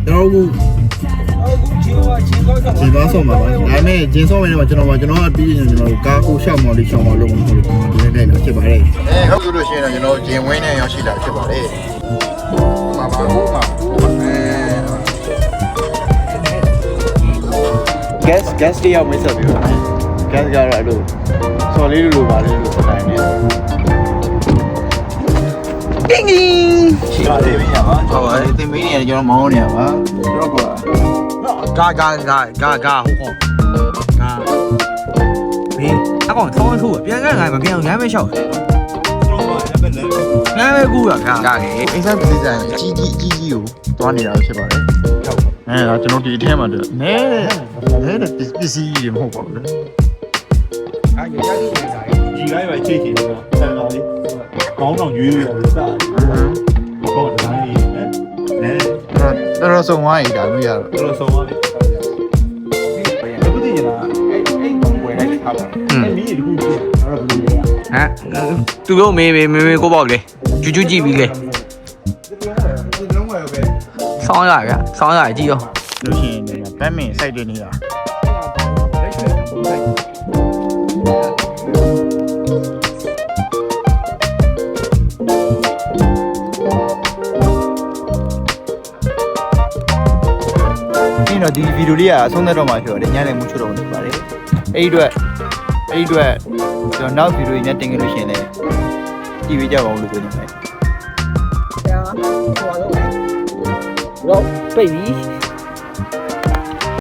ကျွန်တော်တို့ဒီတော့ဆုံးပါပါဒါပေမဲ့ဂျင်းဆုံးဝင်တော့ကျွန်တော်ပြီးရင်ကျွန်တော်ကားကိုရှောက်မော်လေးရှောက်မော်လို့မဟုတ်ဘူးဒီနေ့လည်းဖြစ်ပါတယ်ဟုတ်လို့ရှိရင်တော့ကျွန်တော်ဂျင်းဝင်းနဲ့ရောက်ရှိတာဖြစ်ပါတယ်မှာပါဦးမှာgas တယောက်မဆက်ပြီးပါ gas ကတော့အဲ့လိုစော်လေးလိုပါလေးလို့စတိုင်းနေတင်းကြီးရှိပါတယ်ဗျာဟုတ်ပါတယ်တင်မင်းနေကျွန်တော်မောင်းနေရပါကျွန်တော်ကွာ嘎ဟုတ်ခေါ嘎ဘေးအကောင်ဆောင်းထိုးပြန်ကန်မပြန်အောင်လမ်းပဲလျှောက်လမ်းပဲကူးရ嘎လေအိမ်ဆိုင်ပြည်ဆိုင်ကြီးကိုသွားနေတာဖြစ်ပါတယ်ဟုတ်ဒါကျွန်တော်ဒီအထဲမှာနဲတဲ့ပစ္စည်းတွေမဟုတ်ပါဘူးလေရကြီးကြီးပဲချိတ်ချင်တော့ဆန်တော်လေးကောင်းဆောင်ရွေးရတယ်စတယ်ဟုတ်တယ်ဒါလေးနဲတော်ဆုံးသွားပြီဒါမျိုးရတော့တော်ဆုံးသွားပြီအခုတည်းကအဲ့ဝယ်လိုက်ထားပါအဲ့မီးတခုကြည့်အဲ့တော့ဘယ်လိုလဲဟမ်သူတို့မေကိုပေါ့လေကျူးကြည့်ပြီးလေဆောင်းရဗျဆောင်းရကြည့်ရောလို့ရှိရင်ဗတ်မင်စိုက်တယ်နေတာတော့ဒီဗီဒီယိုလေးကအဆုံးသတ်တော့မှပြောတယ်ညနေမှုချတော့နေပါတယ်အဲ့ဒီအတွက်ကျွန်တော်နောက်ဗီဒီယိုညတင်ကြလို့ရှိရင်လည်းကြည့်ပေးကြပါဦးလို့ပြောနေပါတယ်။ဟောတော့ပိတ်ပြီ